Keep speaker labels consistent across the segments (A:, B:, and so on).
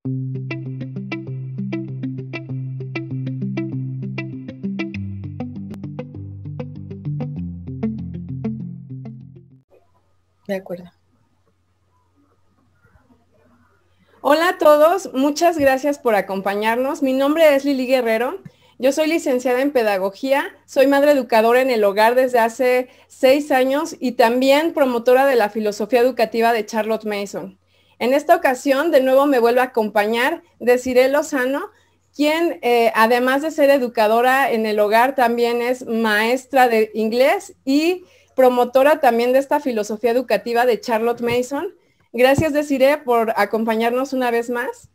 A: De acuerdo. Hola a todos, muchas gracias por acompañarnos. Mi nombre es Lili Guerrero. Yo soy licenciada en Pedagogía, soy madre educadora en el hogar desde hace 6 años y también promotora de la filosofía educativa de Charlotte Mason. En esta ocasión, de nuevo me vuelve a acompañar Desiree Lozano, quien además de ser educadora en el hogar, también es maestra de inglés y promotora también de esta filosofía educativa de Charlotte Mason. Gracias, Desiree, por acompañarnos una vez más.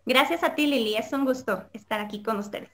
B: Gracias a ti, Lili. Es un gusto estar aquí con ustedes.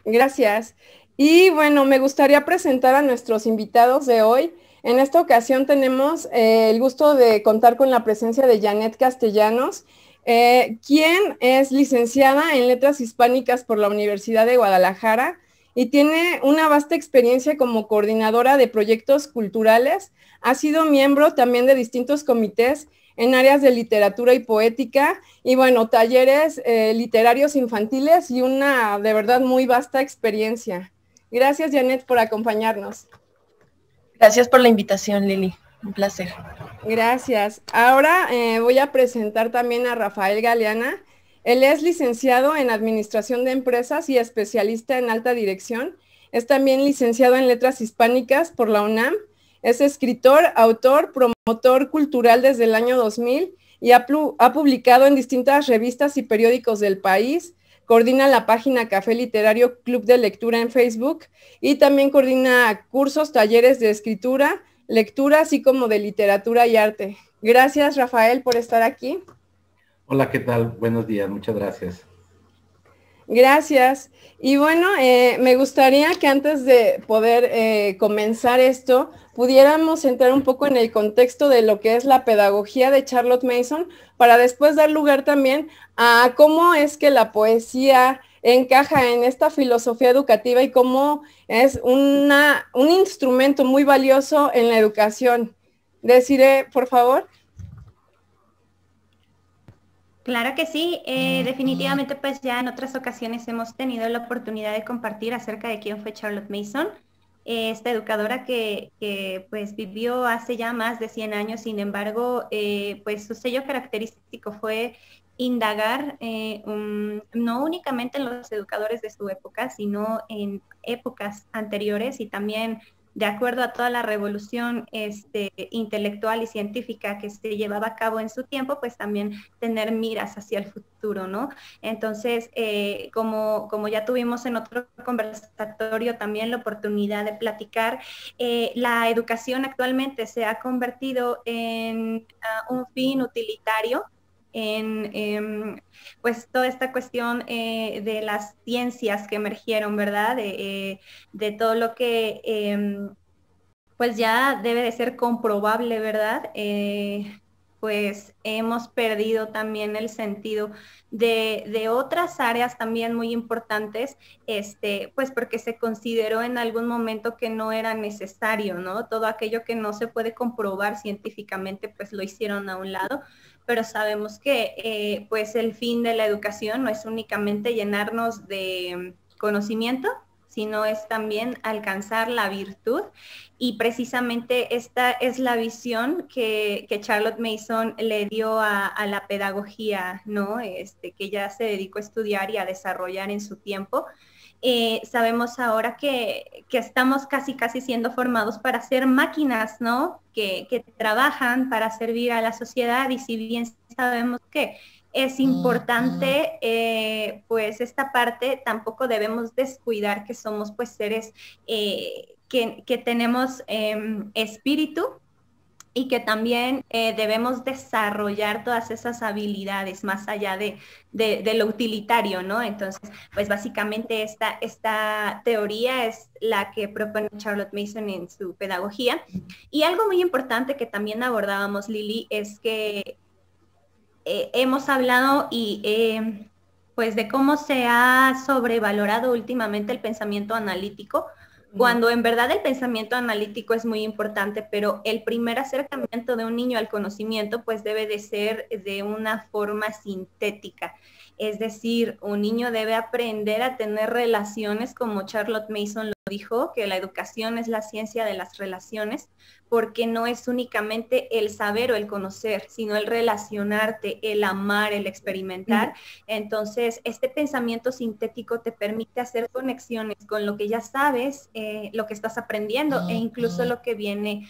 A: Gracias. Y bueno, me gustaría presentar a nuestros invitados de hoy. En esta ocasión tenemos el gusto de contar con la presencia de Janet Castellanos, quien es licenciada en Letras Hispánicas por la Universidad de Guadalajara y tiene una vasta experiencia como coordinadora de proyectos culturales. Ha sido miembro también de distintos comités en áreas de literatura y poética, y bueno, talleres literarios infantiles y una de verdad muy vasta experiencia. Gracias, Janet, por acompañarnos.
C: Gracias por la invitación, Lili. Un placer.
A: Gracias. Ahora voy a presentar también a Rafael Galeana. Él es licenciado en Administración de Empresas y especialista en Alta Dirección. Es también licenciado en Letras Hispánicas por la UNAM. Es escritor, autor, promotor cultural desde el año 2000 y ha publicado en distintas revistas y periódicos del país. Coordina la página Café Literario Club de Lectura en Facebook y también coordina cursos, talleres de escritura, lectura, así como de literatura y arte. Gracias, Rafael, por estar aquí.
D: Hola, ¿qué tal? Buenos días, muchas gracias.
A: Gracias. Y bueno, me gustaría que antes de poder comenzar esto, pudiéramos entrar un poco en el contexto de lo que es la pedagogía de Charlotte Mason, para después dar lugar también a cómo es que la poesía encaja en esta filosofía educativa y cómo es un instrumento muy valioso en la educación. Desiree, por favor.
B: Claro que sí, definitivamente pues ya en otras ocasiones hemos tenido la oportunidad de compartir acerca de quién fue Charlotte Mason, esta educadora que pues vivió hace ya más de 100 años. Sin embargo, pues su sello característico fue indagar no únicamente en los educadores de su época, sino en épocas anteriores y también de acuerdo a toda la revolución intelectual y científica que se llevaba a cabo en su tiempo, pues también tener miras hacia el futuro, ¿no? Entonces, como ya tuvimos en otro conversatorio también la oportunidad de platicar, la educación actualmente se ha convertido en un fin utilitario, pues toda esta cuestión de las ciencias que emergieron, ¿verdad? De todo lo que pues ya debe de ser comprobable, ¿verdad? Pues hemos perdido también el sentido de otras áreas también muy importantes, pues porque se consideró en algún momento que no era necesario, ¿no? Todo aquello que no se puede comprobar científicamente, pues lo hicieron a un lado, pero sabemos que pues el fin de la educación no es únicamente llenarnos de conocimiento, sino es también alcanzar la virtud. Y precisamente esta es la visión que Charlotte Mason le dio a la pedagogía, ¿no? Que ella se dedicó a estudiar y a desarrollar en su tiempo. Sabemos ahora que estamos casi siendo formados para ser máquinas, ¿no? Que trabajan para servir a la sociedad, y si bien sabemos que es importante, pues esta parte, tampoco debemos descuidar que somos pues seres que tenemos espíritu, y que también debemos desarrollar todas esas habilidades más allá de lo utilitario, ¿no? Entonces, pues básicamente esta teoría es la que propone Charlotte Mason en su pedagogía. Y algo muy importante que también abordábamos, Lili, es que hemos hablado pues de cómo se ha sobrevalorado últimamente el pensamiento analítico, cuando en verdad el pensamiento analítico es muy importante, pero el primer acercamiento de un niño al conocimiento pues debe de ser de una forma sintética. Es decir, un niño debe aprender a tener relaciones, como Charlotte Mason lo dijo, que la educación es la ciencia de las relaciones, porque no es únicamente el saber o el conocer, sino el relacionarte, el amar, el experimentar. Entonces, este pensamiento sintético te permite hacer conexiones con lo que ya sabes, lo que estás aprendiendo e incluso lo que viene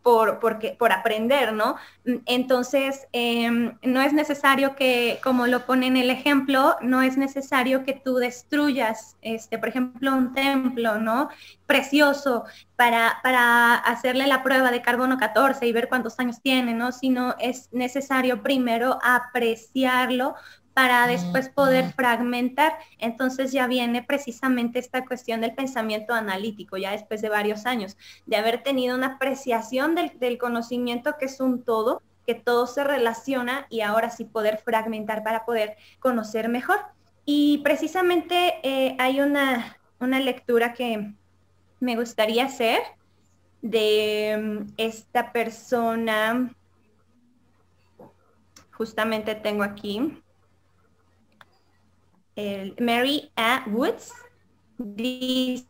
B: por aprender, ¿no? Entonces, no es necesario que, como lo pone en el ejemplo, no es necesario que tú destruyas, por ejemplo, un templo, ¿no? Precioso para hacerle la prueba de carbono 14 y ver cuántos años tiene, ¿no? Sino es necesario primero apreciarlo para después poder fragmentar. Entonces ya viene precisamente esta cuestión del pensamiento analítico, ya después de varios años, de haber tenido una apreciación del conocimiento que es un todo, que todo se relaciona y ahora sí poder fragmentar para poder conocer mejor. Y precisamente hay una lectura que me gustaría hacer de esta persona, justamente tengo aquí, Mary A. Woods, dice,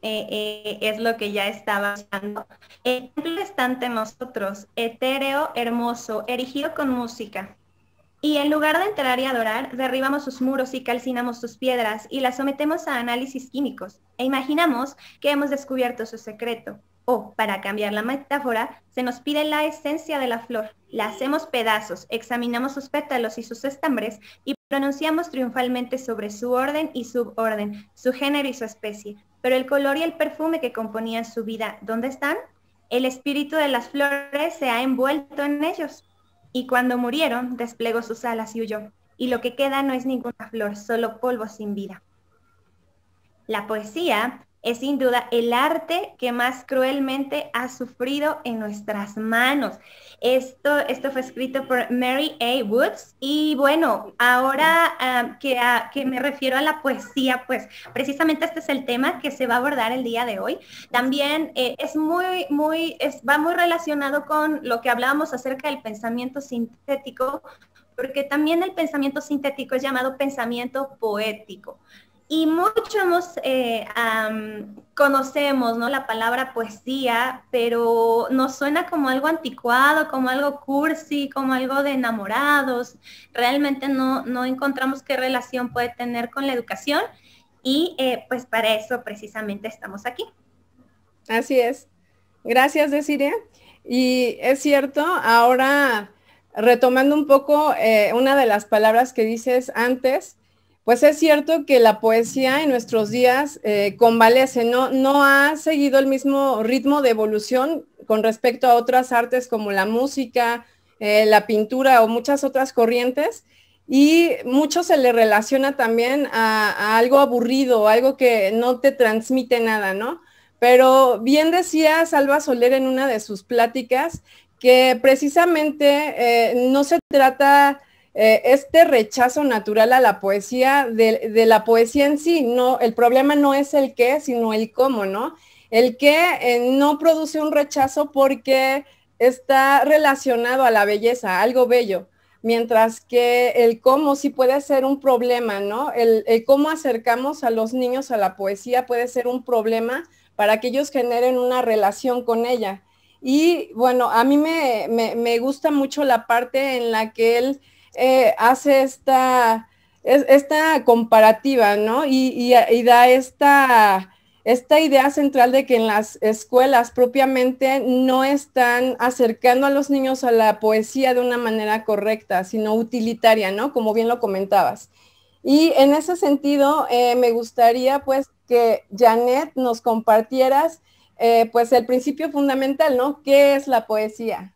B: es lo que ya estaba usando. El templo está ante nosotros, etéreo, hermoso, erigido con música. Y en lugar de entrar y adorar, derribamos sus muros y calcinamos sus piedras y las sometemos a análisis químicos e imaginamos que hemos descubierto su secreto. O, para cambiar la metáfora, se nos pide la esencia de la flor, la hacemos pedazos, examinamos sus pétalos y sus estambres y pronunciamos triunfalmente sobre su orden y suborden, su género y su especie. Pero el color y el perfume que componían su vida, ¿dónde están? El espíritu de las flores se ha envuelto en ellos. Y cuando murieron, desplegó sus alas y huyó. Y lo que queda no es ninguna flor, solo polvo sin vida. La poesía es sin duda el arte que más cruelmente ha sufrido en nuestras manos. Esto fue escrito por Mary A. Woods. Y bueno, ahora que me refiero a la poesía, pues precisamente este es el tema que se va a abordar el día de hoy. También va muy relacionado con lo que hablábamos acerca del pensamiento sintético, porque también el pensamiento sintético es llamado pensamiento poético. Y muchos conocemos, ¿no?, la palabra poesía, pero nos suena como algo anticuado, como algo cursi, como algo de enamorados. Realmente no encontramos qué relación puede tener con la educación y pues para eso precisamente estamos aquí.
A: Así es. Gracias, Desiree. Y es cierto, ahora retomando un poco una de las palabras que dices antes, pues es cierto que la poesía en nuestros días convalece, no ha seguido el mismo ritmo de evolución con respecto a otras artes como la música, la pintura o muchas otras corrientes, y mucho se le relaciona también a algo aburrido, algo que no te transmite nada, ¿no? Pero bien decía Salva Soler en una de sus pláticas que precisamente no se trata este rechazo natural a la poesía, de la poesía en sí, no, el problema no es el qué, sino el cómo, ¿no? El qué no produce un rechazo porque está relacionado a la belleza, algo bello, mientras que el cómo sí puede ser un problema, ¿no? El cómo acercamos a los niños a la poesía puede ser un problema para que ellos generen una relación con ella. Y bueno, a mí me gusta mucho la parte en la que él hace esta comparativa, ¿no? Y da esta idea central de que en las escuelas propiamente no están acercando a los niños a la poesía de una manera correcta, sino utilitaria, ¿no? Como bien lo comentabas. Y en ese sentido, me gustaría pues que Janet nos compartieras pues el principio fundamental, ¿no? ¿Qué es la poesía?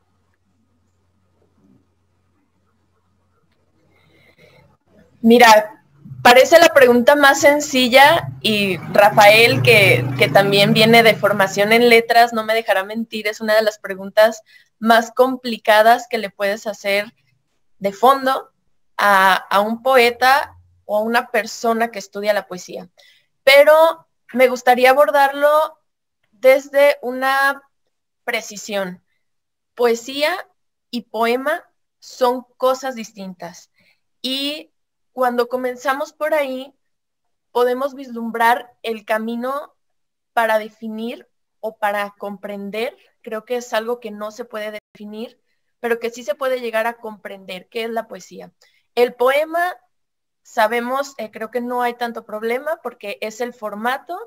C: Mira, parece la pregunta más sencilla y Rafael, que también viene de formación en letras, no me dejará mentir, es una de las preguntas más complicadas que le puedes hacer de fondo a un poeta o a una persona que estudia la poesía, pero me gustaría abordarlo desde una precisión. Poesía y poema son cosas distintas. Y cuando comenzamos por ahí, podemos vislumbrar el camino para definir o para comprender. Creo que es algo que no se puede definir, pero que sí se puede llegar a comprender qué es la poesía. El poema, sabemos, creo que no hay tanto problema porque es el formato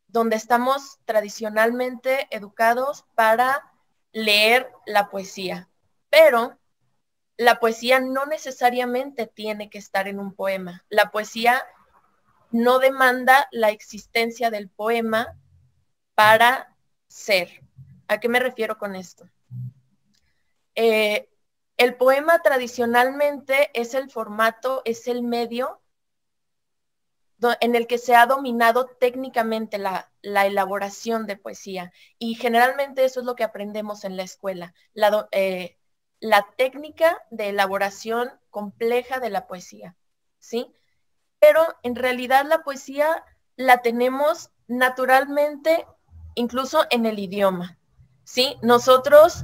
C: donde estamos tradicionalmente educados para leer la poesía. Pero la poesía no necesariamente tiene que estar en un poema. La poesía no demanda la existencia del poema para ser. ¿A qué me refiero con esto? El poema tradicionalmente es el formato, es el medio en el que se ha dominado técnicamente la elaboración de poesía. Y generalmente eso es lo que aprendemos en la escuela, la técnica de elaboración compleja de la poesía, ¿sí? Pero en realidad la poesía la tenemos naturalmente incluso en el idioma, ¿sí? Nosotros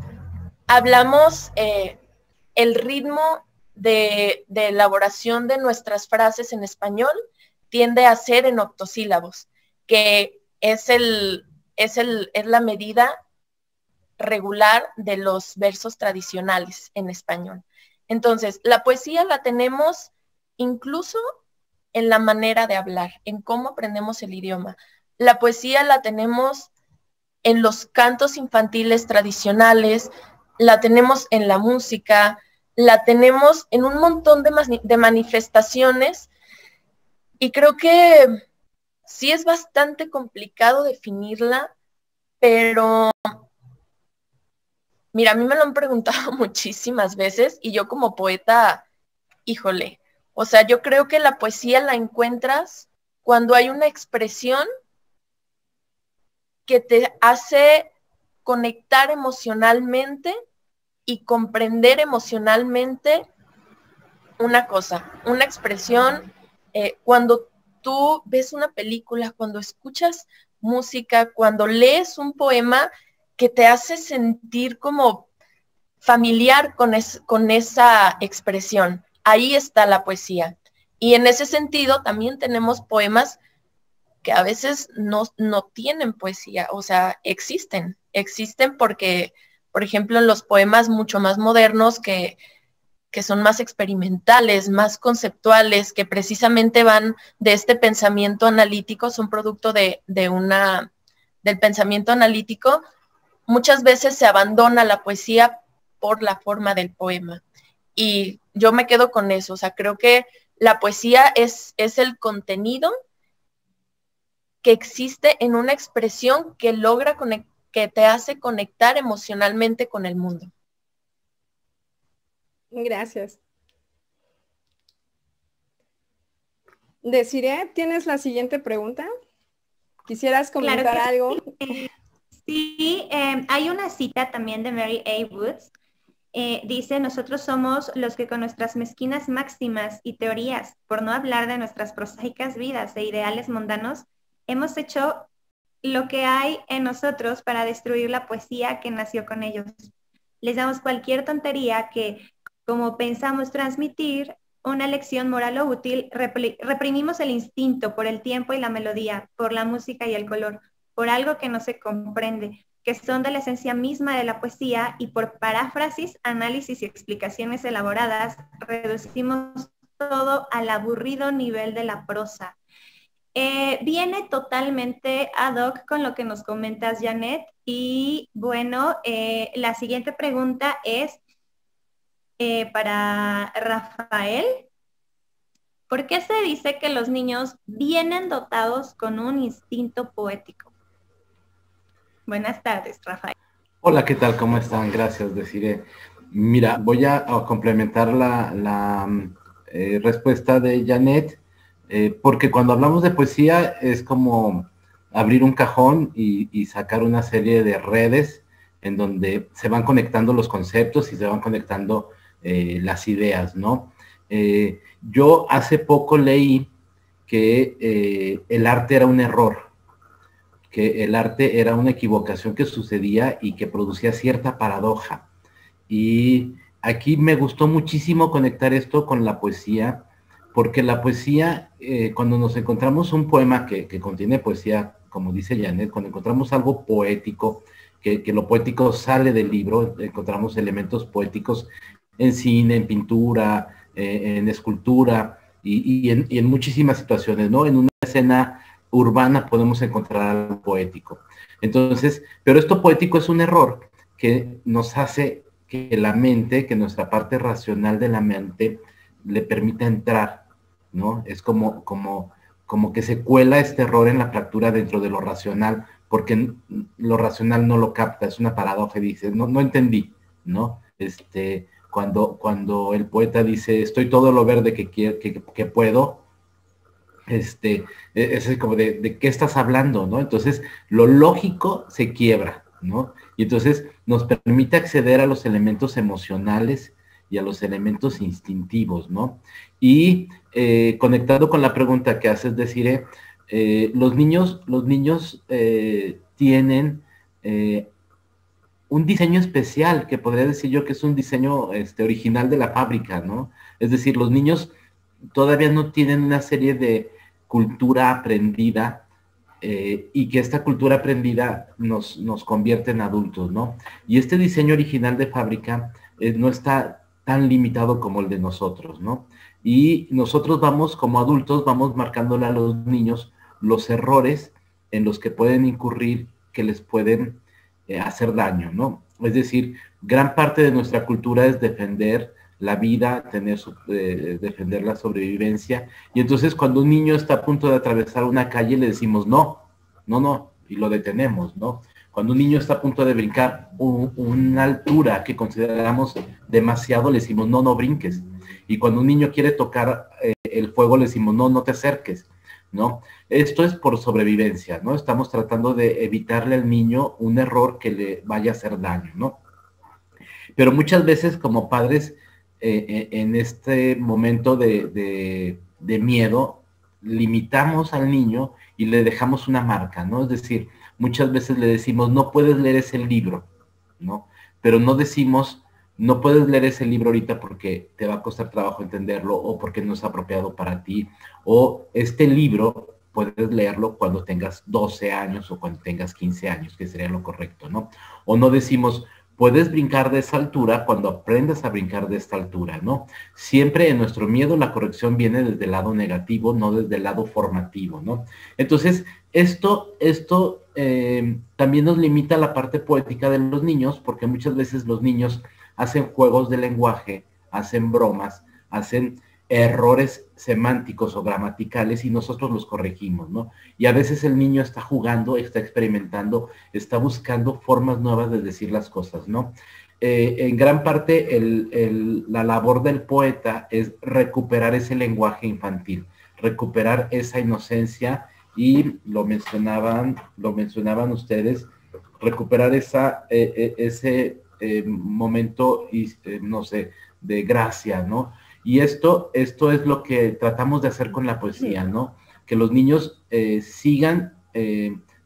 C: hablamos el ritmo de elaboración de nuestras frases en español tiende a ser en octosílabos, que es la medida regular de los versos tradicionales en español. Entonces, la poesía la tenemos incluso en la manera de hablar, en cómo aprendemos el idioma. La poesía la tenemos en los cantos infantiles tradicionales, la tenemos en la música, la tenemos en un montón de manifestaciones, y creo que sí es bastante complicado definirla, pero mira, a mí me lo han preguntado muchísimas veces y yo como poeta, híjole, o sea, yo creo que la poesía la encuentras cuando hay una expresión que te hace conectar emocionalmente y comprender emocionalmente una cosa, una expresión. Cuando tú ves una película, cuando escuchas música, cuando lees un poema que te hace sentir como familiar con esa expresión. Ahí está la poesía. Y en ese sentido también tenemos poemas que a veces no tienen poesía, o sea, existen porque, por ejemplo, en los poemas mucho más modernos que son más experimentales, más conceptuales, que precisamente van de este pensamiento analítico, son producto del pensamiento analítico, muchas veces se abandona la poesía por la forma del poema. Y yo me quedo con eso, o sea, creo que la poesía es el contenido que existe en una expresión que logra que te hace conectar emocionalmente con el mundo.
A: Gracias. Desiree, ¿tienes la siguiente pregunta? ¿Quisieras comentar
B: claro
A: algo?
B: Sí, hay una cita también de Mary A. Woods. Dice, nosotros somos los que con nuestras mezquinas máximas y teorías, por no hablar de nuestras prosaicas vidas e ideales mundanos, hemos hecho lo que hay en nosotros para destruir la poesía que nació con ellos. Les damos cualquier tontería que, como pensamos transmitir una lección moral o útil, reprimimos el instinto por el tiempo y la melodía, por la música y el color, por algo que no se comprende, que son de la esencia misma de la poesía, y por paráfrasis, análisis y explicaciones elaboradas, reducimos todo al aburrido nivel de la prosa. Viene totalmente ad hoc con lo que nos comentas, Janet, y bueno, la siguiente pregunta es para Rafael. ¿Por qué se dice que los niños vienen dotados con un instinto poético? Buenas tardes, Rafael.
D: Hola, ¿qué tal? ¿Cómo están? Gracias, Desiree. Mira, voy a complementar la respuesta de Janet, porque cuando hablamos de poesía es como abrir un cajón y sacar una serie de redes en donde se van conectando los conceptos y se van conectando las ideas, ¿no? Yo hace poco leí que el arte era un error, que el arte era una equivocación que sucedía y que producía cierta paradoja. Y aquí me gustó muchísimo conectar esto con la poesía, porque la poesía, cuando nos encontramos un poema que contiene poesía, como dice Janet, cuando encontramos algo poético, que lo poético sale del libro, encontramos elementos poéticos en cine, en pintura, en escultura y en muchísimas situaciones, ¿no? En una escena urbana podemos encontrar algo poético. Entonces, pero esto poético es un error que nos hace que la mente, que nuestra parte racional de la mente le permita entrar, ¿no? Es como que se cuela este error en la fractura dentro de lo racional, porque lo racional no lo capta, es una paradoja y dice, no entendí, ¿no? Cuando el poeta dice, estoy todo lo verde que puedo, es como de qué estás hablando, ¿no? Entonces, lo lógico se quiebra, ¿no? Y entonces nos permite acceder a los elementos emocionales y a los elementos instintivos, ¿no? Y conectado con la pregunta que haces, Desiree, los niños tienen un diseño especial, que podría decir yo que es un diseño original de la fábrica, ¿no? Es decir, los niños todavía no tienen una serie de cultura aprendida y que esta cultura aprendida nos convierte en adultos, ¿no? Y este diseño original de fábrica no está tan limitado como el de nosotros, ¿no? Y nosotros vamos, como adultos, vamos marcándole a los niños los errores en los que pueden incurrir, que les pueden hacer daño, ¿no? Es decir, gran parte de nuestra cultura es defender la vida, defender la sobrevivencia. Y entonces cuando un niño está a punto de atravesar una calle, le decimos no, y lo detenemos, ¿no? Cuando un niño está a punto de brincar una altura que consideramos demasiado, le decimos no brinques. Y cuando un niño quiere tocar el fuego, le decimos no te acerques, ¿no? Esto es por sobrevivencia, ¿no? Estamos tratando de evitarle al niño un error que le vaya a hacer daño, ¿no? Pero muchas veces como padres, en este momento de miedo, limitamos al niño y le dejamos una marca, ¿no? Es decir, muchas veces le decimos, no puedes leer ese libro, ¿no? Pero no decimos, no puedes leer ese libro ahorita porque te va a costar trabajo entenderlo o porque no es apropiado para ti, o este libro puedes leerlo cuando tengas 12 años o cuando tengas 15 años, que sería lo correcto, ¿no? O no decimos, puedes brincar de esa altura cuando aprendas a brincar de esta altura, ¿no? Siempre en nuestro miedo la corrección viene desde el lado negativo, no desde el lado formativo, ¿no? Entonces, esto también nos limita la parte poética de los niños, porque muchas veces los niños hacen juegos de lenguaje, hacen bromas, hacen errores semánticos o gramaticales y nosotros los corregimos, ¿no? Y a veces el niño está jugando, está experimentando, está buscando formas nuevas de decir las cosas, ¿no? En gran parte la labor del poeta es recuperar ese lenguaje infantil, recuperar esa inocencia y lo mencionaban ustedes, recuperar ese momento, no sé, de gracia, ¿no? Y esto es lo que tratamos de hacer con la poesía, ¿no? Que los niños sigan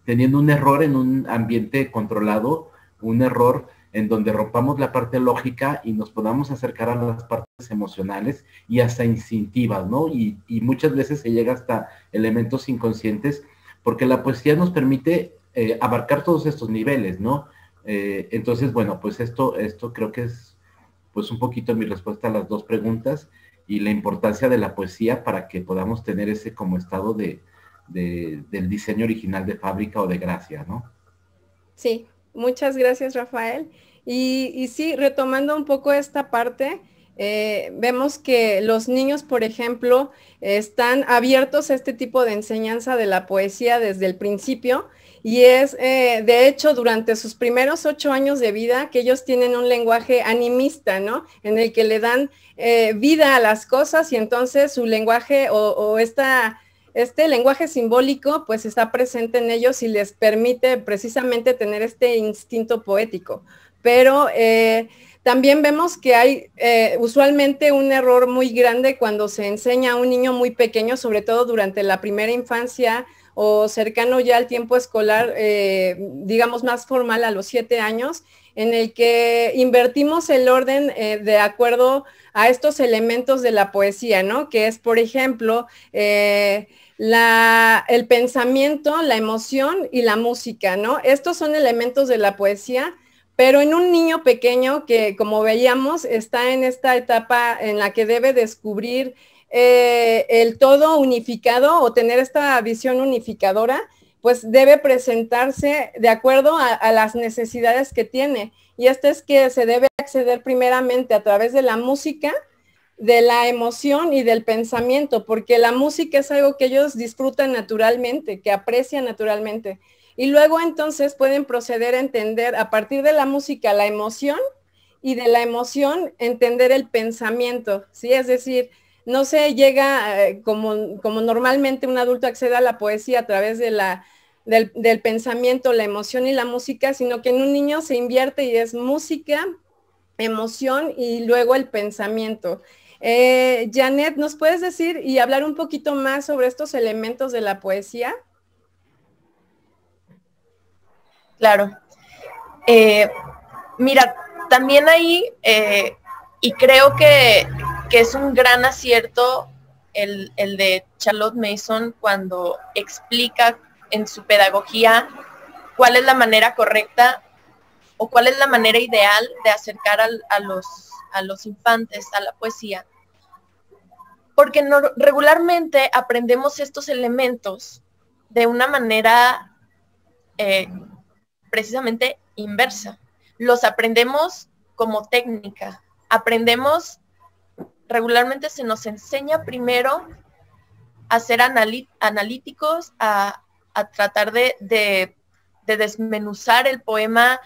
D: teniendo un error en un ambiente controlado, un error en donde rompamos la parte lógica y nos podamos acercar a las partes emocionales y hasta instintivas, ¿no? Y muchas veces se llega hasta elementos inconscientes, porque la poesía nos permite abarcar todos estos niveles, ¿no? Entonces, bueno, pues esto creo que es pues un poquito mi respuesta a las dos preguntas y la importancia de la poesía para que podamos tener ese como estado del diseño original de fábrica o de gracia, ¿no?
A: Sí, muchas gracias, Rafael. Y sí, retomando un poco esta parte, vemos que los niños, por ejemplo, están abiertos a este tipo de enseñanza de la poesía desde el principio. Y es, de hecho, durante sus primeros 8 años de vida, que ellos tienen un lenguaje animista, ¿no? En el que le dan vida a las cosas y entonces su lenguaje este lenguaje simbólico, pues está presente en ellos y les permite precisamente tener este instinto poético. Pero también vemos que hay usualmente un error muy grande cuando se enseña a un niño muy pequeño, sobre todo durante la primera infancia o cercano ya al tiempo escolar, digamos más formal a los 7 años, en el que invertimos el orden de acuerdo a estos elementos de la poesía, ¿no? Que es, por ejemplo, el pensamiento, la emoción y la música, ¿no? Estos son elementos de la poesía, pero en un niño pequeño que, como veíamos, está en esta etapa en la que debe descubrir el todo unificado o tener esta visión unificadora, pues debe presentarse de acuerdo a las necesidades que tiene. Y esto es que se debe acceder primeramente a través de la música, de la emoción y del pensamiento, porque la música es algo que ellos disfrutan naturalmente, que aprecian naturalmente. Y luego entonces pueden proceder a entender a partir de la música la emoción y de la emoción entender el pensamiento, ¿sí? Es decir, no se llega como normalmente un adulto accede a la poesía a través de del pensamiento, la emoción y la música, sino que en un niño se invierte y es música, emoción y luego el pensamiento. Janet, ¿nos puedes decir y hablar un poquito más sobre estos elementos de la poesía?
C: Claro. Mira, también ahí, y creo que es un gran acierto el de Charlotte Mason cuando explica en su pedagogía cuál es la manera correcta o cuál es la manera ideal de acercar a los infantes a la poesía. Porque regularmente aprendemos estos elementos de una manera precisamente inversa. Los aprendemos como técnica. Regularmente se nos enseña primero a ser analíticos, a tratar de desmenuzar el poema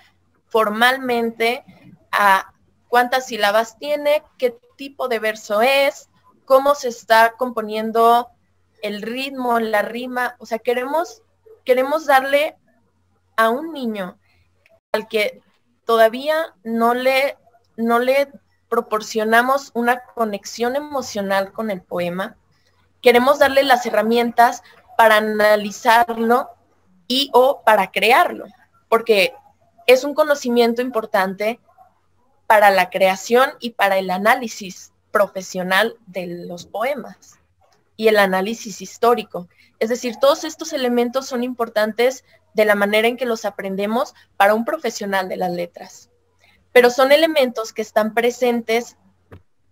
C: formalmente, a cuántas sílabas tiene, qué tipo de verso es, cómo se está componiendo el ritmo, la rima. O sea, queremos darle a un niño al que todavía no le proporcionamos una conexión emocional con el poema, queremos darle las herramientas para analizarlo y o para crearlo, porque es un conocimiento importante para la creación y para el análisis profesional de los poemas y el análisis histórico. Es decir, todos estos elementos son importantes de la manera en que los aprendemos para un profesional de las letras. Pero son elementos que están presentes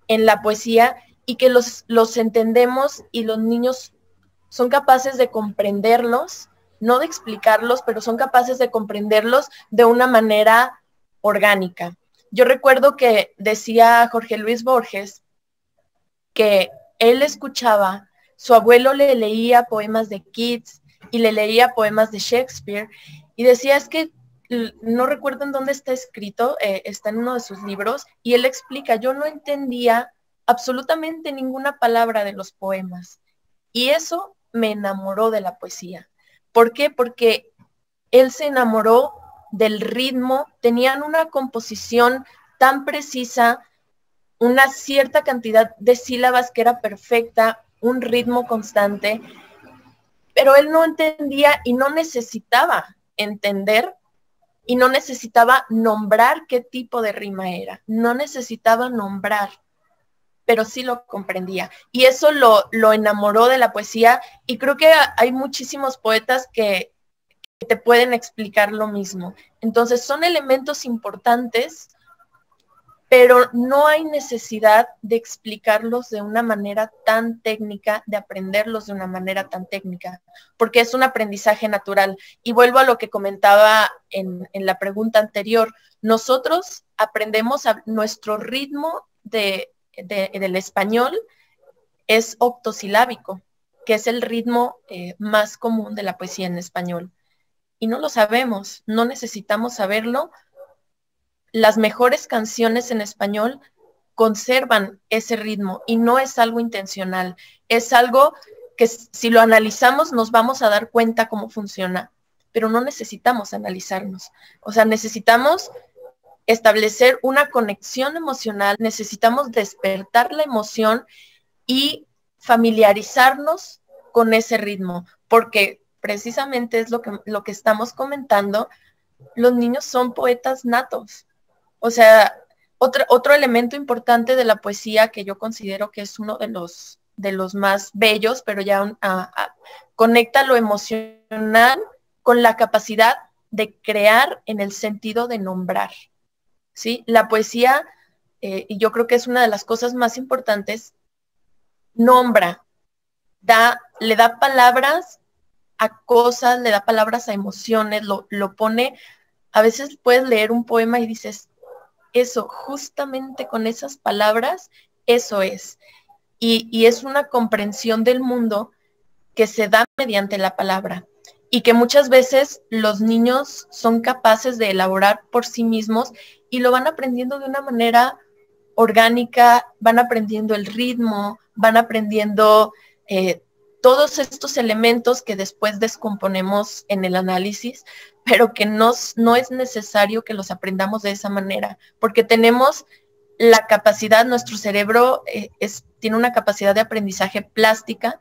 C: en la poesía y que los entendemos y los niños son capaces de comprenderlos, no de explicarlos, pero son capaces de comprenderlos de una manera orgánica. Yo recuerdo que decía Jorge Luis Borges que él escuchaba, su abuelo le leía poemas de Keats y le leía poemas de Shakespeare y decía, es que no recuerdo en dónde está escrito, está en uno de sus libros, y él explica, yo no entendía absolutamente ninguna palabra de los poemas. Y eso me enamoró de la poesía. ¿Por qué? Porque él se enamoró del ritmo, tenían una composición tan precisa, una cierta cantidad de sílabas que era perfecta, un ritmo constante, pero él no entendía y no necesitaba entender y no necesitaba nombrar qué tipo de rima era, no necesitaba nombrar, pero sí lo comprendía. Y eso lo enamoró de la poesía, y creo que hay muchísimos poetas que te pueden explicar lo mismo. Entonces son elementos importantes, pero no hay necesidad de explicarlos de una manera tan técnica, de aprenderlos de una manera tan técnica, porque es un aprendizaje natural. Y vuelvo a lo que comentaba en la pregunta anterior. Nosotros aprendemos nuestro ritmo del español es octosilábico, que es el ritmo más común de la poesía en español. Y no lo sabemos, no necesitamos saberlo. Las mejores canciones en español conservan ese ritmo y no es algo intencional, es algo que si lo analizamos nos vamos a dar cuenta cómo funciona, pero no necesitamos analizarnos. O sea, necesitamos establecer una conexión emocional, necesitamos despertar la emoción y familiarizarnos con ese ritmo, porque precisamente es lo que estamos comentando, los niños son poetas natos. O sea, otro elemento importante de la poesía que yo considero que es uno de los más bellos, pero ya conecta lo emocional con la capacidad de crear en el sentido de nombrar, ¿sí? La poesía, y yo creo que es una de las cosas más importantes, nombra, le da palabras a cosas, le da palabras a emociones, lo pone, a veces puedes leer un poema y dices, eso, justamente con esas palabras, eso es. Y es una comprensión del mundo que se da mediante la palabra y que muchas veces los niños son capaces de elaborar por sí mismos y lo van aprendiendo de una manera orgánica, van aprendiendo el ritmo, van aprendiendo todos estos elementos que después descomponemos en el análisis, pero que no es necesario que los aprendamos de esa manera, porque tenemos la capacidad, nuestro cerebro tiene una capacidad de aprendizaje plástica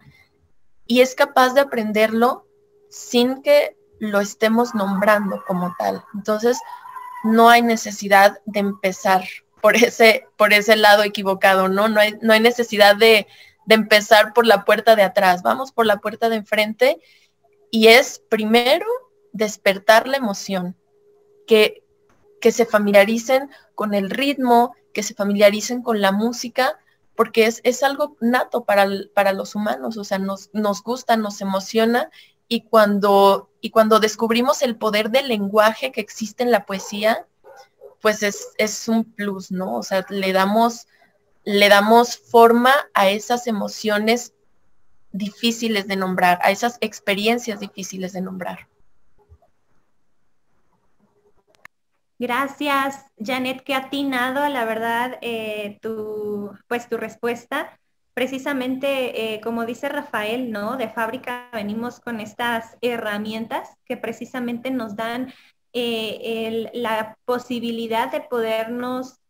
C: y es capaz de aprenderlo sin que lo estemos nombrando como tal. Entonces, no hay necesidad de empezar por ese lado equivocado, ¿no? No hay necesidad de empezar por la puerta de atrás, vamos por la puerta de enfrente y es primero despertar la emoción, que se familiaricen con el ritmo, que se familiaricen con la música, porque es algo nato para los humanos, o sea, nos gusta, nos emociona, y cuando descubrimos el poder del lenguaje que existe en la poesía, pues es un plus, ¿no? O sea, le damos forma a esas emociones difíciles de nombrar, a esas experiencias difíciles de nombrar.
B: Gracias, Janet, qué atinado, la verdad, tu respuesta. Precisamente, como dice Rafael, ¿no? De fábrica venimos con estas herramientas que precisamente nos dan la posibilidad de podernos,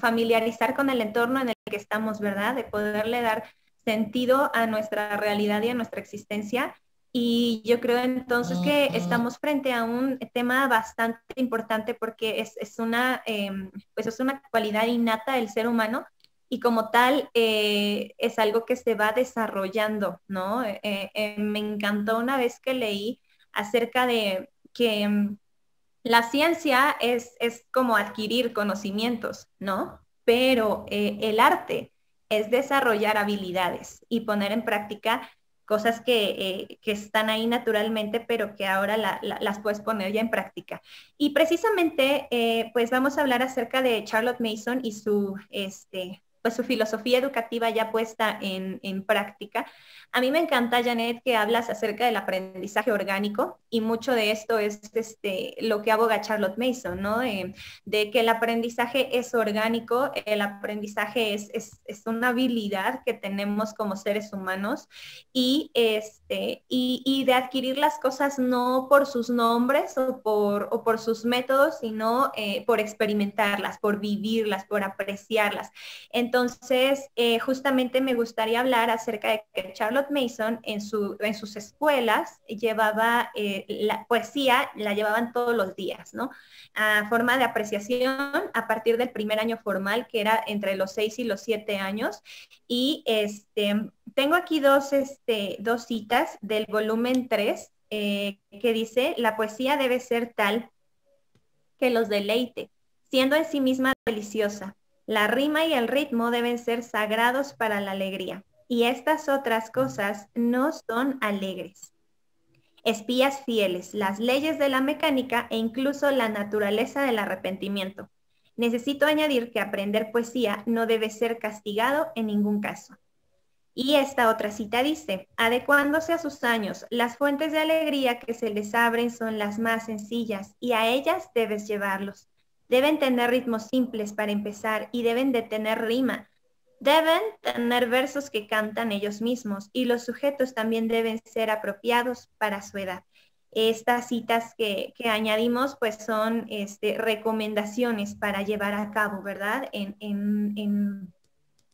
B: familiarizar con el entorno en el que estamos, ¿verdad? De poderle dar sentido a nuestra realidad y a nuestra existencia. Y yo creo entonces que estamos frente a un tema bastante importante porque es una cualidad innata del ser humano y como tal es algo que se va desarrollando, ¿no? Me encantó una vez que leí acerca de que la ciencia es como adquirir conocimientos, ¿no? Pero el arte es desarrollar habilidades y poner en práctica cosas que están ahí naturalmente, pero que ahora las puedes poner ya en práctica. Y precisamente, pues vamos a hablar acerca de Charlotte Mason y su filosofía educativa ya puesta en práctica. A mí me encanta, Janet, que hablas acerca del aprendizaje orgánico y mucho de esto es lo que aboga Charlotte Mason, ¿no? De que el aprendizaje es orgánico, el aprendizaje es una habilidad que tenemos como seres humanos y de adquirir las cosas no por sus nombres o por sus métodos, sino por experimentarlas, por vivirlas, por apreciarlas. Entonces, justamente me gustaría hablar acerca de que Charlotte Mason en sus escuelas llevaba la poesía, la llevaban todos los días, ¿no? A forma de apreciación a partir del primer año formal, que era entre los 6 y los 7 años. Y tengo aquí dos citas del volumen 3 que dice, la poesía debe ser tal que los deleite, siendo en sí misma deliciosa. La rima y el ritmo deben ser sagrados para la alegría, y estas otras cosas no son alegres. Espías fieles, las leyes de la mecánica e incluso la naturaleza del arrepentimiento. Necesito añadir que aprender poesía no debe ser castigado en ningún caso. Y esta otra cita dice, adecuándose a sus años, las fuentes de alegría que se les abren son las más sencillas y a ellas debes llevarlos. Deben tener ritmos simples para empezar y deben de tener rima. Deben tener versos que cantan ellos mismos y los sujetos también deben ser apropiados para su edad. Estas citas que añadimos pues son recomendaciones para llevar a cabo, ¿verdad? En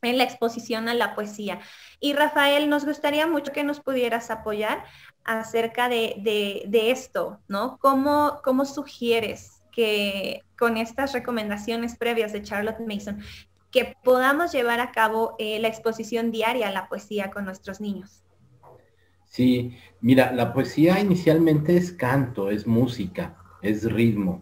B: la exposición a la poesía. Y Rafael, nos gustaría mucho que nos pudieras apoyar acerca de esto, ¿no? ¿Cómo sugieres que con estas recomendaciones previas de Charlotte Mason, que podamos llevar a cabo la exposición diaria a la poesía con nuestros niños?
D: Sí, mira, la poesía inicialmente es canto, es música, es ritmo.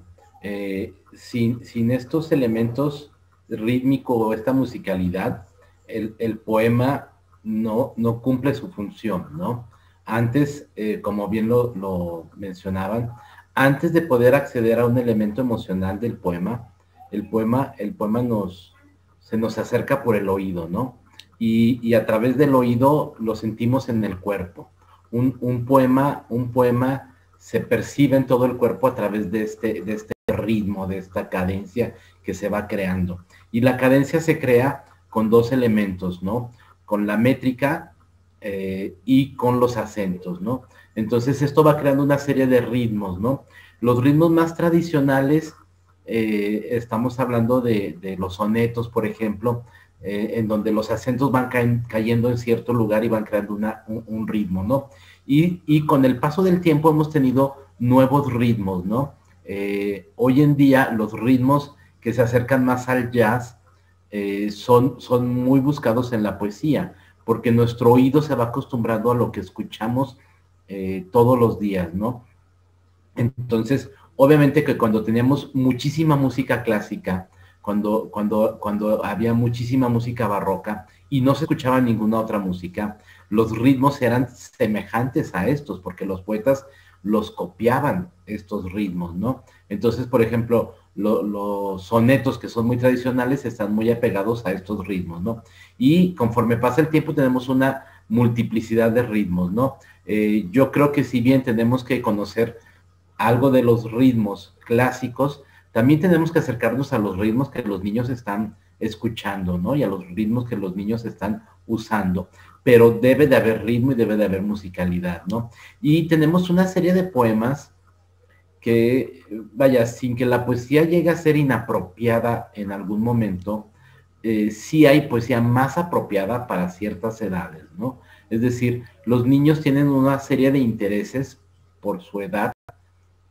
D: Sin estos elementos rítmicos o esta musicalidad, el poema no cumple su función, ¿no? Antes, como bien lo mencionaban, antes de poder acceder a un elemento emocional del poema, el poema se nos acerca por el oído, ¿no? Y a través del oído lo sentimos en el cuerpo. Un poema se percibe en todo el cuerpo a través de este ritmo, de esta cadencia que se va creando. Y la cadencia se crea con dos elementos, ¿no? Con la métrica y con los acentos, ¿no? Entonces esto va creando una serie de ritmos, ¿no? Los ritmos más tradicionales, estamos hablando de los sonetos, por ejemplo, en donde los acentos van cayendo en cierto lugar y van creando un ritmo, ¿no? Y con el paso del tiempo hemos tenido nuevos ritmos, ¿no? Hoy en día los ritmos que se acercan más al jazz son muy buscados en la poesía, porque nuestro oído se va acostumbrando a lo que escuchamos todos los días, ¿no? Entonces, obviamente que cuando teníamos muchísima música clásica, cuando había muchísima música barroca y no se escuchaba ninguna otra música, los ritmos eran semejantes a estos, porque los poetas los copiaban estos ritmos, ¿no? Entonces, por ejemplo, los sonetos que son muy tradicionales están muy apegados a estos ritmos, ¿no? Y conforme pasa el tiempo tenemos una multiplicidad de ritmos, ¿no? Yo creo que si bien tenemos que conocer algo de los ritmos clásicos, también tenemos que acercarnos a los ritmos que los niños están escuchando, ¿no? Y a los ritmos que los niños están usando. Pero debe de haber ritmo y debe de haber musicalidad, ¿no? Y tenemos una serie de poemas que, vaya, sin que la poesía llegue a ser inapropiada en algún momento, sí hay poesía más apropiada para ciertas edades, ¿no? Es decir, los niños tienen una serie de intereses por su edad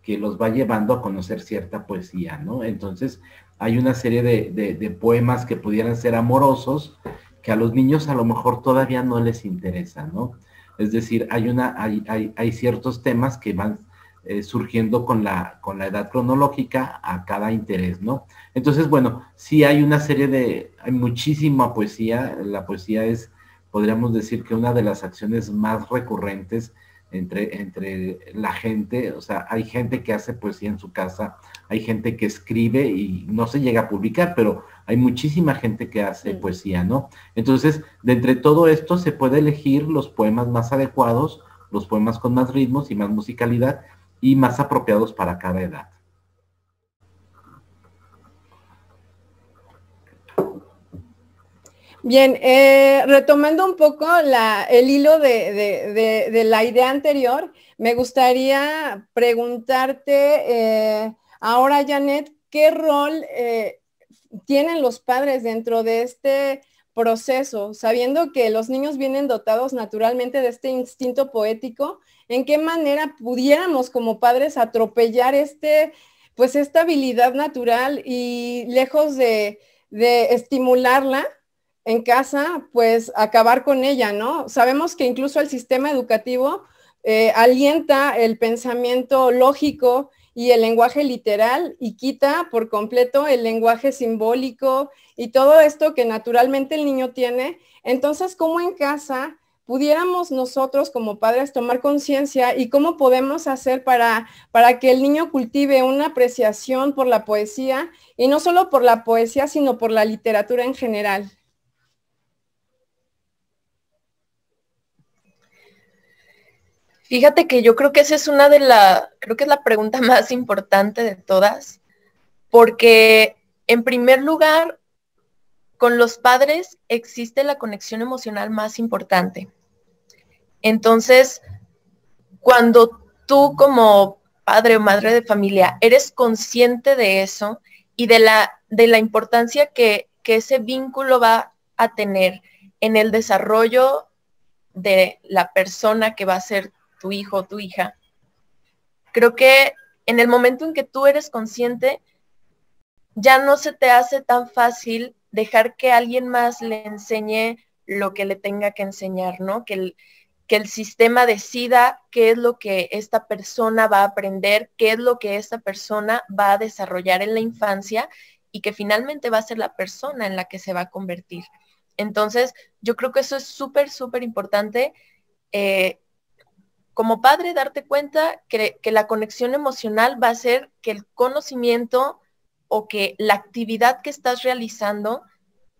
D: que los va llevando a conocer cierta poesía, ¿no? Entonces, hay una serie de poemas que pudieran ser amorosos, que a los niños a lo mejor todavía no les interesa, ¿no? Es decir, hay ciertos temas que van surgiendo con la edad cronológica a cada interés, ¿no? Entonces, bueno, sí hay hay muchísima poesía. La poesía es, podríamos decir que una de las acciones más recurrentes entre la gente. O sea, hay gente que hace poesía en su casa, hay gente que escribe y no se llega a publicar, pero hay muchísima gente que hace poesía, ¿no? Entonces, de entre todo esto se puede elegir los poemas más adecuados, los poemas con más ritmos y más musicalidad y más apropiados para cada edad.
A: Bien, retomando un poco el hilo de la idea anterior, me gustaría preguntarte ahora, Janet, ¿qué rol tienen los padres dentro de este proceso? Sabiendo que los niños vienen dotados naturalmente de este instinto poético, ¿en qué manera pudiéramos como padres atropellar pues esta habilidad natural y lejos de estimularla en casa, pues acabar con ella, ¿no? Sabemos que incluso el sistema educativo alienta el pensamiento lógico y el lenguaje literal y quita por completo el lenguaje simbólico y todo esto que naturalmente el niño tiene. Entonces, ¿cómo en casa pudiéramos nosotros como padres tomar conciencia y cómo podemos hacer para que el niño cultive una apreciación por la poesía y no solo por la poesía, sino por la literatura en general?
C: Fíjate que yo creo que esa es creo que es la pregunta más importante de todas, porque en primer lugar, con los padres existe la conexión emocional más importante. Entonces, cuando tú como padre o madre de familia eres consciente de eso y de la importancia que ese vínculo va a tener en el desarrollo de la persona que va a ser tu hijo o tu hija. Creo que en el momento en que tú eres consciente, ya no se te hace tan fácil dejar que alguien más le enseñe lo que le tenga que enseñar, ¿no? Que el sistema decida qué es lo que esta persona va a aprender, qué es lo que esta persona va a desarrollar en la infancia y que finalmente va a ser la persona en la que se va a convertir. Entonces, yo creo que eso es súper, súper importante. Como padre, darte cuenta que la conexión emocional va a ser que el conocimiento o que la actividad que estás realizando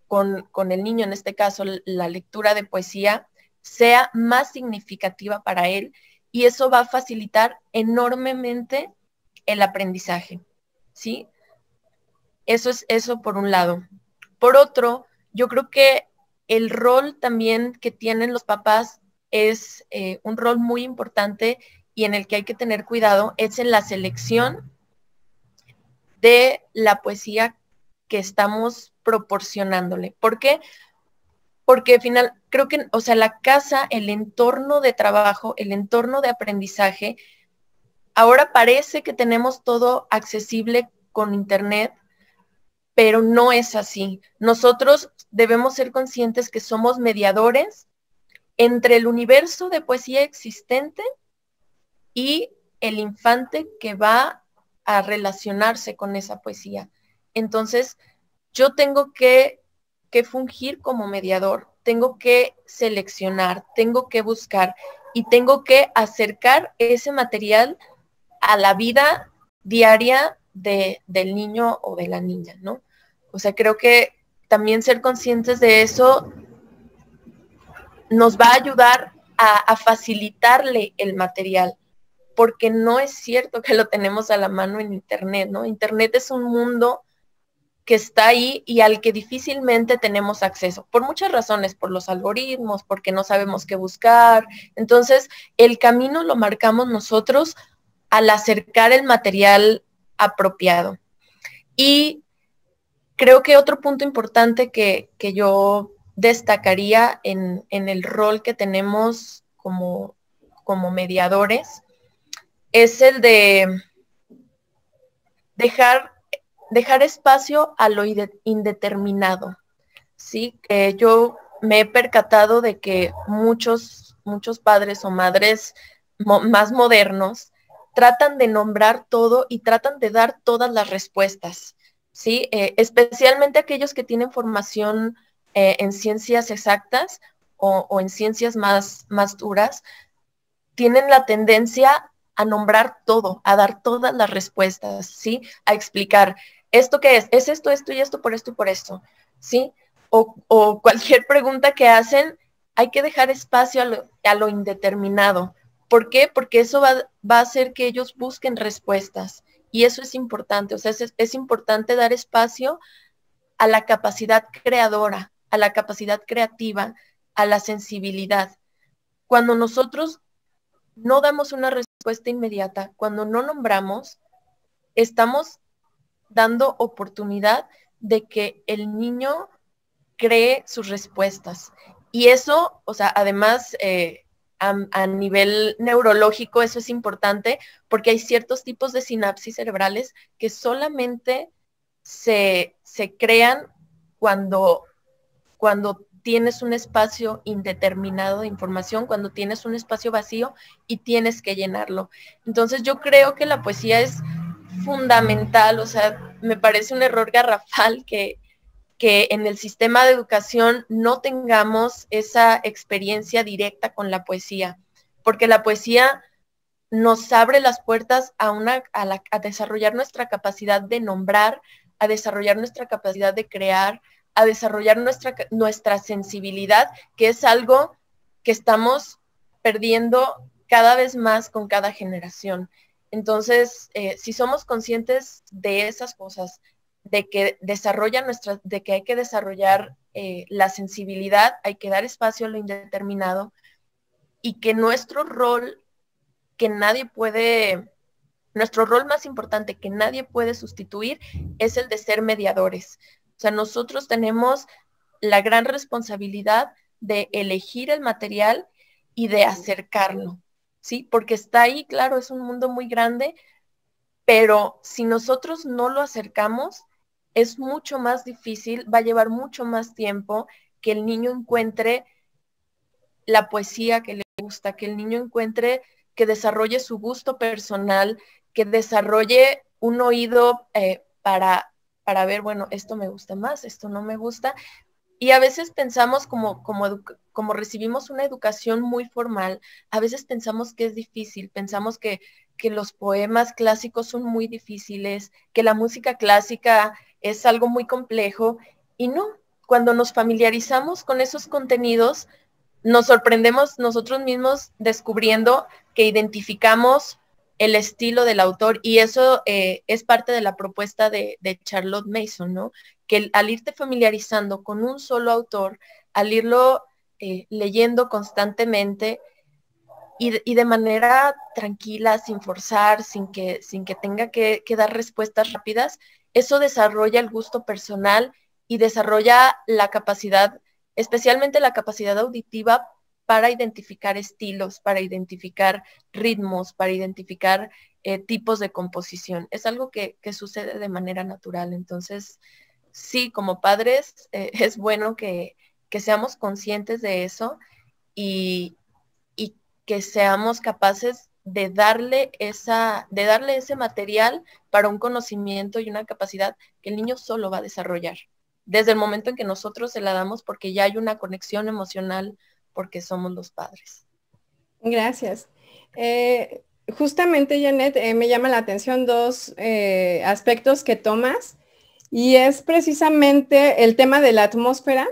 C: con el niño, en este caso la lectura de poesía, sea más significativa para él y eso va a facilitar enormemente el aprendizaje, ¿sí? Eso es eso por un lado. Por otro, yo creo que el rol también que tienen los papás es un rol muy importante y en el que hay que tener cuidado, es en la selección de la poesía que estamos proporcionándole. ¿Por qué? Porque al final creo que, o sea, la casa, el entorno de trabajo, el entorno de aprendizaje, ahora parece que tenemos todo accesible con internet, pero no es así. Nosotros debemos ser conscientes que somos mediadores entre el universo de poesía existente y el infante que va a relacionarse con esa poesía. Entonces, yo tengo que fungir como mediador, tengo que seleccionar, tengo que buscar y tengo que acercar ese material a la vida diaria del niño o de la niña, ¿no? O sea, creo que también ser conscientes de eso nos va a ayudar a facilitarle el material, porque no es cierto que lo tenemos a la mano en internet, ¿no? Internet es un mundo que está ahí y al que difícilmente tenemos acceso, por muchas razones, por los algoritmos, porque no sabemos qué buscar. Entonces, el camino lo marcamos nosotros al acercar el material apropiado. Y creo que otro punto importante que yo destacaría en el rol que tenemos como mediadores es el de dejar espacio a lo indeterminado, ¿sí? Yo me he percatado de que muchos padres o madres más modernos tratan de nombrar todo y tratan de dar todas las respuestas, ¿sí? Especialmente aquellos que tienen formación en ciencias exactas o en ciencias más duras, tienen la tendencia a nombrar todo, a dar todas las respuestas, ¿sí? A explicar, ¿esto qué es? Es esto, esto y esto, por esto y por esto, ¿sí? O cualquier pregunta que hacen, hay que dejar espacio a lo indeterminado. ¿Por qué? Porque eso va a hacer que ellos busquen respuestas. Y eso es importante, o sea, es importante dar espacio a la capacidad creadora, a la capacidad creativa, a la sensibilidad. Cuando nosotros no damos una respuesta inmediata, cuando no nombramos, estamos dando oportunidad de que el niño cree sus respuestas. Y eso, o sea, además, a nivel neurológico, eso es importante porque hay ciertos tipos de sinapsis cerebrales que solamente se crean cuando tienes un espacio indeterminado de información, cuando tienes un espacio vacío y tienes que llenarlo. Entonces yo creo que la poesía es fundamental, o sea, me parece un error garrafal que en el sistema de educación no tengamos esa experiencia directa con la poesía, porque la poesía nos abre las puertas a desarrollar nuestra capacidad de nombrar, a desarrollar nuestra capacidad de crear, a desarrollar nuestra sensibilidad, que es algo que estamos perdiendo cada vez más con cada generación. Entonces, si somos conscientes de esas cosas, de que hay que desarrollar la sensibilidad, hay que dar espacio a lo indeterminado y que nuestro rol que nadie puede, nuestro rol más importante que nadie puede sustituir es el de ser mediadores. O sea, nosotros tenemos la gran responsabilidad de elegir el material y de acercarlo, ¿sí? Porque está ahí, claro, es un mundo muy grande, pero si nosotros no lo acercamos, es mucho más difícil, va a llevar mucho más tiempo que el niño encuentre la poesía que le gusta, que el niño encuentre, que desarrolle su gusto personal, que desarrolle un oído para ver, bueno, esto me gusta más, esto no me gusta. Y a veces pensamos como recibimos una educación muy formal, a veces pensamos que es difícil, pensamos que los poemas clásicos son muy difíciles, que la música clásica es algo muy complejo, y no, cuando nos familiarizamos con esos contenidos, nos sorprendemos nosotros mismos descubriendo que identificamos el estilo del autor, y eso es parte de la propuesta de Charlotte Mason, ¿no? Que al irte familiarizando con un solo autor, al irlo leyendo constantemente y de manera tranquila, sin forzar, sin que tenga que dar respuestas rápidas, eso desarrolla el gusto personal y desarrolla la capacidad, especialmente la capacidad auditiva, para identificar estilos, para identificar ritmos, para identificar tipos de composición. Es algo que sucede de manera natural. Entonces, sí, como padres, es bueno que seamos conscientes de eso y que seamos capaces de darle ese material para un conocimiento y una capacidad que el niño solo va a desarrollar desde el momento en que nosotros se la damos, porque ya hay una conexión emocional, porque somos los padres.
A: Gracias. Justamente, Janet, me llama la atención dos aspectos que tomas, y es precisamente el tema de la atmósfera,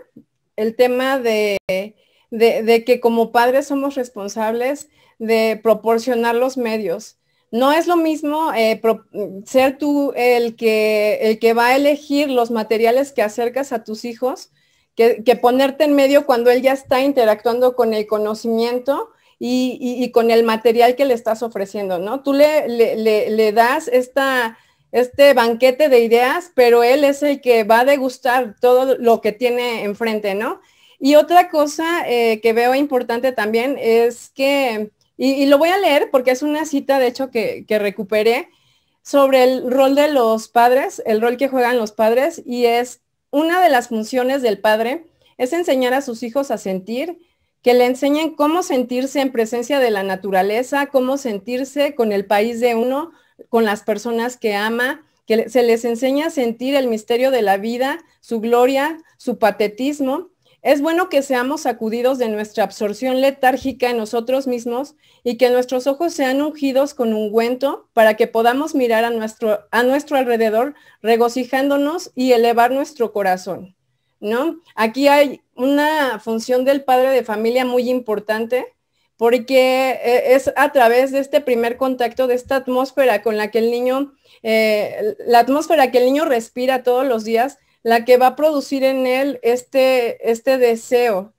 A: el tema de que como padres somos responsables de proporcionar los medios. No es lo mismo ser tú el que va a elegir los materiales que acercas a tus hijos, que ponerte en medio cuando él ya está interactuando con el conocimiento y con el material que le estás ofreciendo, ¿no? Tú le das este banquete de ideas, pero él es el que va a degustar todo lo que tiene enfrente, ¿no? Y otra cosa que veo importante también es que, y lo voy a leer porque es una cita, de hecho, que recuperé sobre el rol de los padres, el rol que juegan los padres, y es una de las funciones del padre, es enseñar a sus hijos a sentir, que le enseñen cómo sentirse en presencia de la naturaleza, cómo sentirse con el país de uno, con las personas que ama, que se les enseña a sentir el misterio de la vida, su gloria, su patetismo. Es bueno que seamos sacudidos de nuestra absorción letárgica en nosotros mismos y que nuestros ojos sean ungidos con ungüento para que podamos mirar a nuestro alrededor regocijándonos y elevar nuestro corazón, ¿no? Aquí hay una función del padre de familia muy importante, porque es a través de este primer contacto, de esta atmósfera con la que el niño, la atmósfera que el niño respira todos los días, la que va a producir en él este deseo,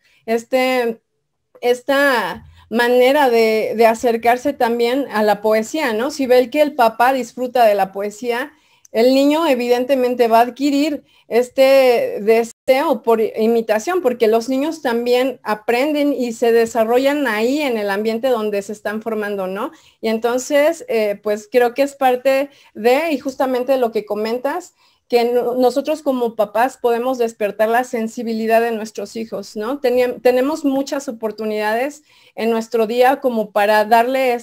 A: esta manera de acercarse también a la poesía, ¿no? Si ve que el papá disfruta de la poesía, el niño evidentemente va a adquirir este deseo por imitación, porque los niños también aprenden y se desarrollan ahí en el ambiente donde se están formando, ¿no? Y entonces, pues creo que es parte y justamente lo que comentas, que nosotros como papás podemos despertar la sensibilidad de nuestros hijos, ¿no? Tenemos muchas oportunidades en nuestro día como para darle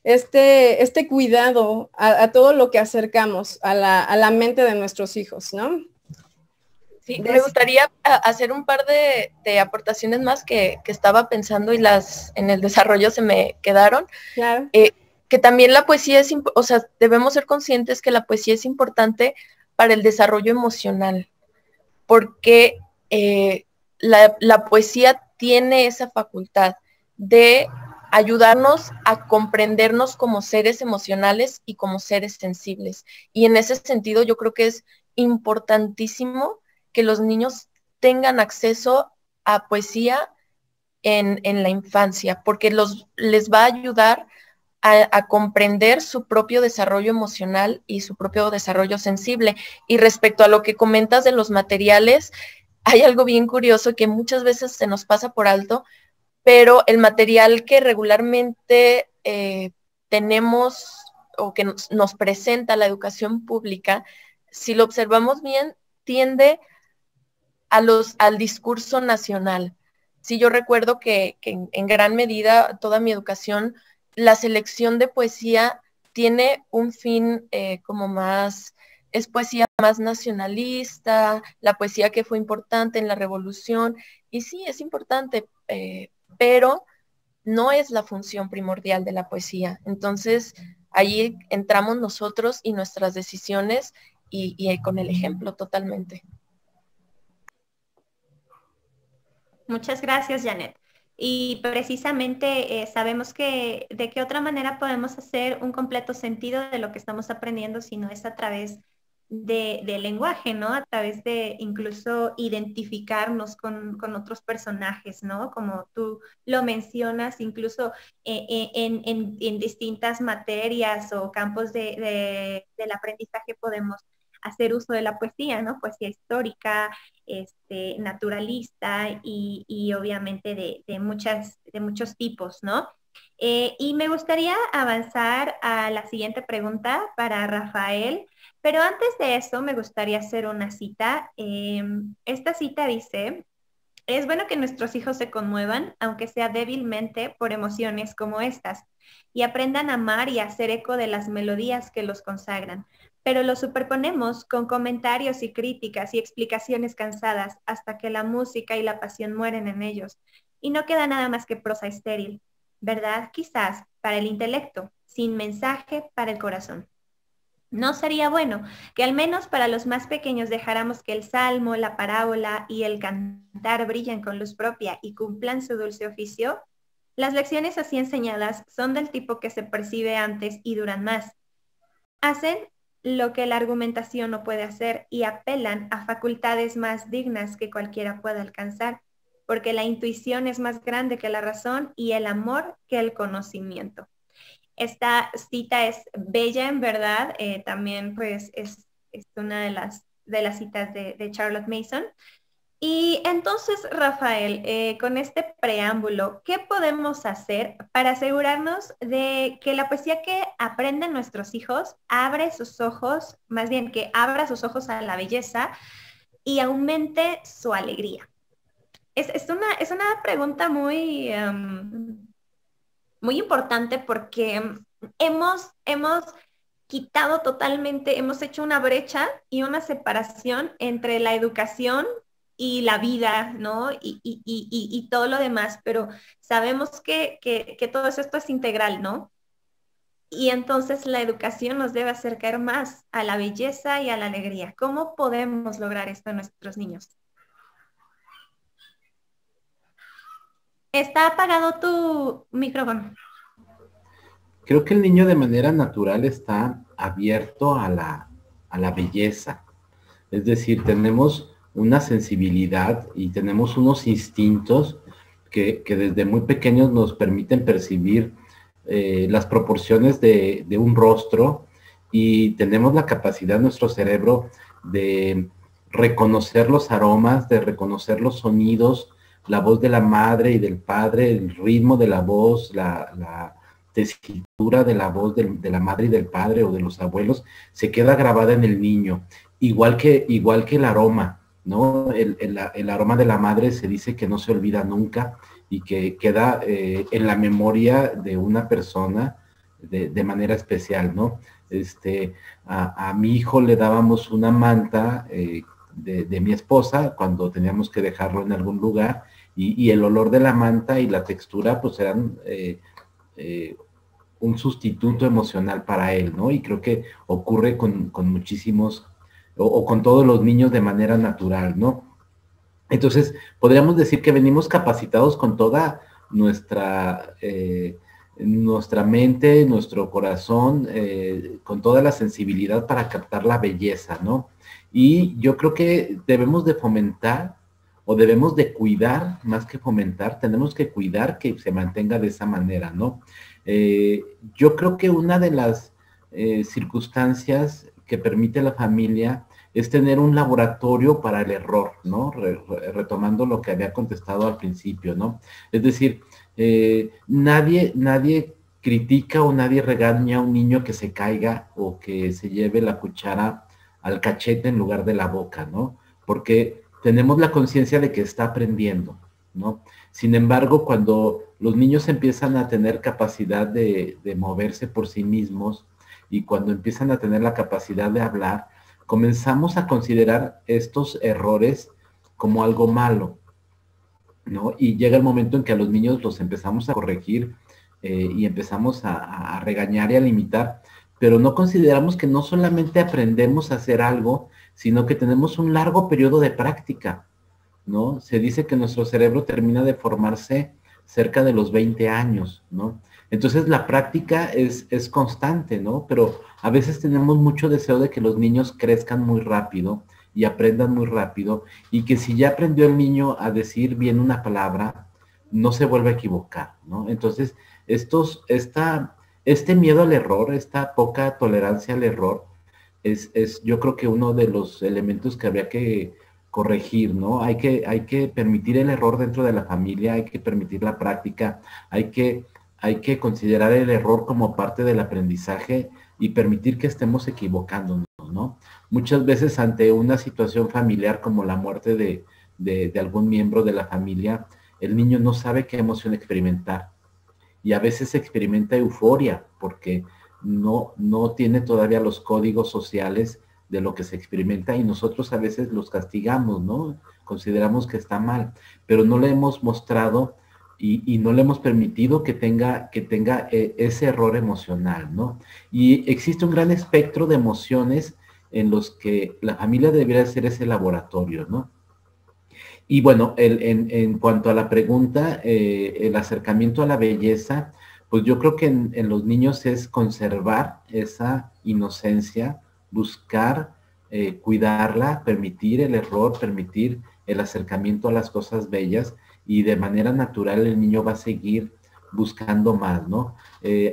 A: este cuidado a todo lo que acercamos a la mente de nuestros hijos, ¿no?
C: Sí, me gustaría hacer un par de aportaciones más que estaba pensando y en el desarrollo se me quedaron.
A: Claro.
C: Que también la poesía o sea, debemos ser conscientes que la poesía es importante para el desarrollo emocional, porque la poesía tiene esa facultad de ayudarnos a comprendernos como seres emocionales y como seres sensibles. Y en ese sentido yo creo que es importantísimo que los niños tengan acceso a poesía en la infancia, porque les va a ayudar a comprender su propio desarrollo emocional y su propio desarrollo sensible. Y respecto a lo que comentas de los materiales, hay algo bien curioso que muchas veces se nos pasa por alto, pero el material que regularmente tenemos o que nos presenta la educación pública, si lo observamos bien, tiende al discurso nacional. Sí, yo recuerdo que en gran medida toda mi educación, la selección de poesía tiene un fin como más, es poesía más nacionalista, la poesía que fue importante en la revolución, y sí, es importante, pero no es la función primordial de la poesía. Entonces, ahí entramos nosotros y nuestras decisiones y con el ejemplo totalmente.
B: Muchas gracias, Janet. Y precisamente sabemos que de qué otra manera podemos hacer un completo sentido de lo que estamos aprendiendo si no es a través del lenguaje, ¿no? A través de incluso identificarnos con otros personajes, ¿no? Como tú lo mencionas, incluso en distintas materias o campos del aprendizaje podemos hacer uso de la poesía, ¿no? Poesía histórica, naturalista y obviamente de muchos tipos, ¿no? Y me gustaría avanzar a la siguiente pregunta para Rafael, pero antes de eso me gustaría hacer una cita. Esta cita dice, es bueno que nuestros hijos se conmuevan, aunque sea débilmente, por emociones como estas, y aprendan a amar y a hacer eco de las melodías que los consagran. Pero lo superponemos con comentarios y críticas y explicaciones cansadas hasta que la música y la pasión mueren en ellos. Y no queda nada más que prosa estéril, ¿verdad? Quizás para el intelecto, sin mensaje para el corazón. ¿No sería bueno que al menos para los más pequeños dejáramos que el salmo, la parábola y el cantar brillen con luz propia y cumplan su dulce oficio? Las lecciones así enseñadas son del tipo que se percibe antes y duran más. Hacen lo que la argumentación no puede hacer y apelan a facultades más dignas que cualquiera pueda alcanzar, porque la intuición es más grande que la razón y el amor que el conocimiento. Esta cita es bella en verdad, también pues es una de las citas de Charlotte Mason. Y entonces, Rafael, con este preámbulo, ¿qué podemos hacer para asegurarnos de que la poesía que aprenden nuestros hijos abre sus ojos, más bien que abra sus ojos a la belleza y aumente su alegría? Es una pregunta muy, muy importante porque hemos quitado totalmente, hemos hecho una brecha y una separación entre la educación y la vida, ¿no? Y todo lo demás, pero sabemos que todo esto es integral, ¿no? Y entonces la educación nos debe acercar más a la belleza y a la alegría. ¿Cómo podemos lograr esto en nuestros niños? Está apagado tu micrófono.
D: Creo que el niño de manera natural está abierto a la belleza. Es decir, tenemos una sensibilidad y tenemos unos instintos que desde muy pequeños nos permiten percibir las proporciones de un rostro y tenemos la capacidad en nuestro cerebro de reconocer los aromas, de reconocer los sonidos, la voz de la madre y del padre, el ritmo de la voz, la tesitura de la voz de la madre y del padre o de los abuelos, se queda grabada en el niño, igual que el aroma, ¿no? El aroma de la madre se dice que no se olvida nunca y que queda en la memoria de una persona de manera especial, ¿no? A mi hijo le dábamos una manta de mi esposa cuando teníamos que dejarlo en algún lugar y el olor de la manta y la textura pues eran un sustituto emocional para él, ¿no? Y creo que ocurre con muchísimos o con todos los niños de manera natural, ¿no? Entonces, podríamos decir que venimos capacitados con toda nuestra mente, nuestro corazón, con toda la sensibilidad para captar la belleza, ¿no? Y yo creo que debemos de fomentar o debemos de cuidar más que fomentar, tenemos que cuidar que se mantenga de esa manera, ¿no? Yo creo que una de las circunstancias que permite la familia es tener un laboratorio para el error, ¿no? Retomando lo que había contestado al principio, ¿no? Es decir, nadie critica o nadie regaña a un niño que se caiga o que se lleve la cuchara al cachete en lugar de la boca, ¿no? Porque tenemos la conciencia de que está aprendiendo, ¿no? Sin embargo, cuando los niños empiezan a tener capacidad de moverse por sí mismos y cuando empiezan a tener la capacidad de hablar, comenzamos a considerar estos errores como algo malo, ¿no? Y llega el momento en que a los niños los empezamos a corregir y empezamos a regañar y a limitar, pero no consideramos que no solamente aprendemos a hacer algo, sino que tenemos un largo periodo de práctica, ¿no? Se dice que nuestro cerebro termina de formarse cerca de los 20 años, ¿no? Entonces la práctica es constante, ¿no? Pero a veces tenemos mucho deseo de que los niños crezcan muy rápido y aprendan muy rápido, y que si ya aprendió el niño a decir bien una palabra, no se vuelve a equivocar, ¿no? Entonces, este miedo al error, esta poca tolerancia al error, es yo creo que uno de los elementos que habría que corregir, ¿no? Hay que permitir el error dentro de la familia, hay que permitir la práctica, hay que considerar el error como parte del aprendizaje y permitir que estemos equivocándonos, ¿no? Muchas veces ante una situación familiar como la muerte de algún miembro de la familia, el niño no sabe qué emoción experimentar y a veces experimenta euforia porque no tiene todavía los códigos sociales de lo que se experimenta y nosotros a veces los castigamos, ¿no? Consideramos que está mal, pero no le hemos mostrado y no le hemos permitido que tenga ese error emocional, ¿no? Y existe un gran espectro de emociones en los que la familia debería ser ese laboratorio, ¿no? Y bueno, en cuanto a la pregunta, el acercamiento a la belleza, pues yo creo que en los niños es conservar esa inocencia, buscar cuidarla, permitir el error, permitir el acercamiento a las cosas bellas, y de manera natural el niño va a seguir buscando más, ¿no?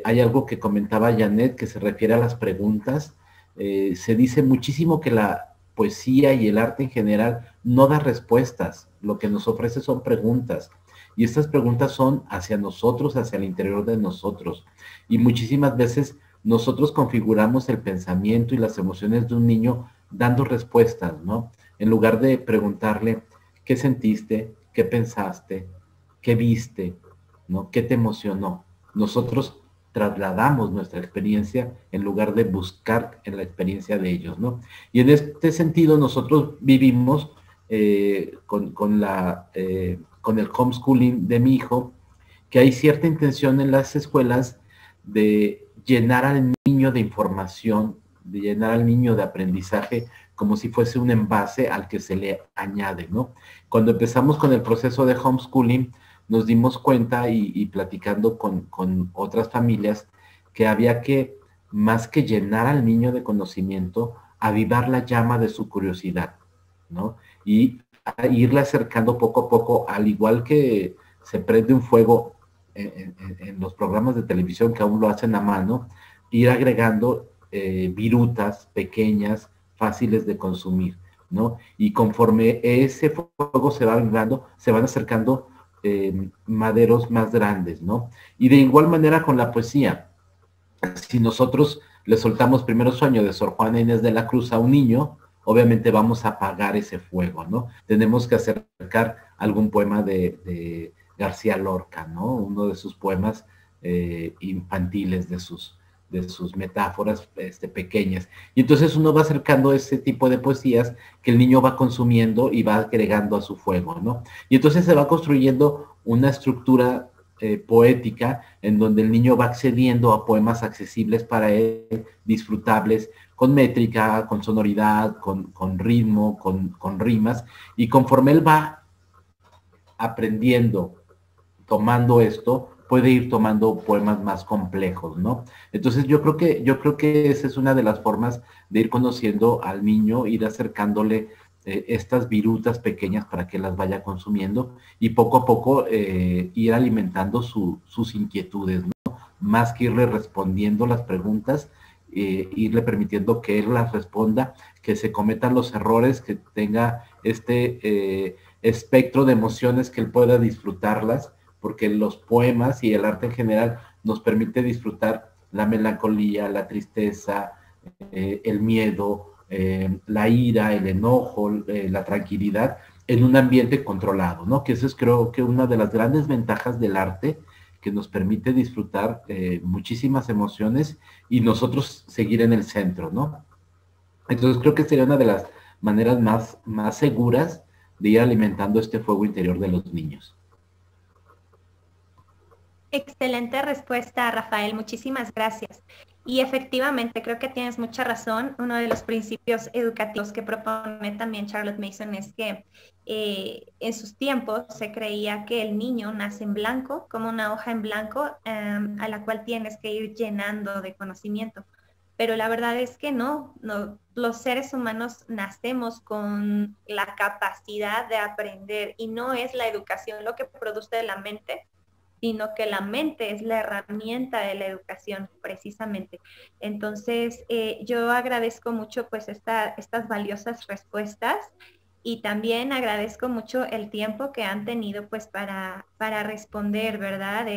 D: Hay algo que comentaba Janet que se refiere a las preguntas. Se dice muchísimo que la poesía y el arte en general no da respuestas, lo que nos ofrece son preguntas, y estas preguntas son hacia nosotros, hacia el interior de nosotros, y muchísimas veces nosotros configuramos el pensamiento y las emociones de un niño dando respuestas, ¿no? En lugar de preguntarle, ¿qué sentiste? ¿Qué pensaste? ¿Qué viste? ¿No? ¿Qué te emocionó? Nosotros trasladamos nuestra experiencia en lugar de buscar en la experiencia de ellos, ¿no? Y en este sentido nosotros vivimos con el homeschooling de mi hijo, que hay cierta intención en las escuelas de llenar al niño de información, de llenar al niño de aprendizaje, como si fuese un envase al que se le añade, ¿no? Cuando empezamos con el proceso de homeschooling, nos dimos cuenta y platicando con otras familias que había que, más que llenar al niño de conocimiento, avivar la llama de su curiosidad, ¿no? Y a irle acercando poco a poco, al igual que se prende un fuego en los programas de televisión que aún lo hacen a mano, ir agregando virutas pequeñas, fáciles de consumir, ¿no? Y conforme ese fuego se va avivando, se van acercando maderos más grandes, ¿no? Y de igual manera con la poesía. Si nosotros le soltamos Primero Sueño de Sor Juana Inés de la Cruz a un niño, obviamente vamos a apagar ese fuego, ¿no? Tenemos que acercar algún poema de García Lorca, ¿no? Uno de sus poemas infantiles, de sus metáforas pequeñas. Y entonces uno va acercando ese tipo de poesías que el niño va consumiendo y va agregando a su fuego, ¿no? Y entonces se va construyendo una estructura poética en donde el niño va accediendo a poemas accesibles para él, disfrutables, con métrica, con sonoridad, con ritmo, con rimas, y conforme él va aprendiendo, tomando esto, puede ir tomando poemas más complejos, ¿no? Entonces yo creo que esa es una de las formas de ir conociendo al niño, ir acercándole estas virutas pequeñas para que las vaya consumiendo y poco a poco ir alimentando sus inquietudes, ¿no? Más que irle respondiendo las preguntas, irle permitiendo que él las responda, que se cometan los errores, que tenga este espectro de emociones que él pueda disfrutarlas, porque los poemas y el arte en general nos permite disfrutar la melancolía, la tristeza, el miedo, la ira, el enojo, la tranquilidad en un ambiente controlado, ¿no? Que eso es, creo que una de las grandes ventajas del arte, que nos permite disfrutar muchísimas emociones y nosotros seguir en el centro, ¿no? Entonces creo que sería una de las maneras más seguras de ir alimentando este fuego interior de los niños.
B: Excelente respuesta, Rafael. Muchísimas gracias. Y efectivamente, creo que tienes mucha razón. Uno de los principios educativos que propone también Charlotte Mason es que en sus tiempos se creía que el niño nace en blanco, como una hoja en blanco, a la cual tienes que ir llenando de conocimiento. Pero la verdad es que no, los seres humanos nacemos con la capacidad de aprender y no es la educación lo que produce de la mente, sino que la mente es la herramienta de la educación precisamente. Entonces, yo agradezco mucho pues estas valiosas respuestas y también agradezco mucho el tiempo que han tenido pues para responder, ¿verdad?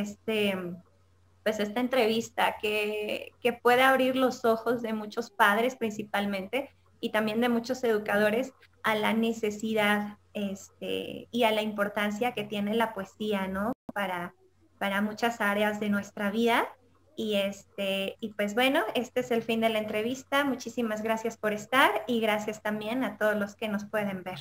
B: Pues esta entrevista que puede abrir los ojos de muchos padres principalmente y también de muchos educadores a la necesidad y a la importancia que tiene la poesía, ¿no? Para muchas áreas de nuestra vida. Y pues bueno, este es el fin de la entrevista. Muchísimas gracias por estar y gracias también a todos los que nos pueden ver.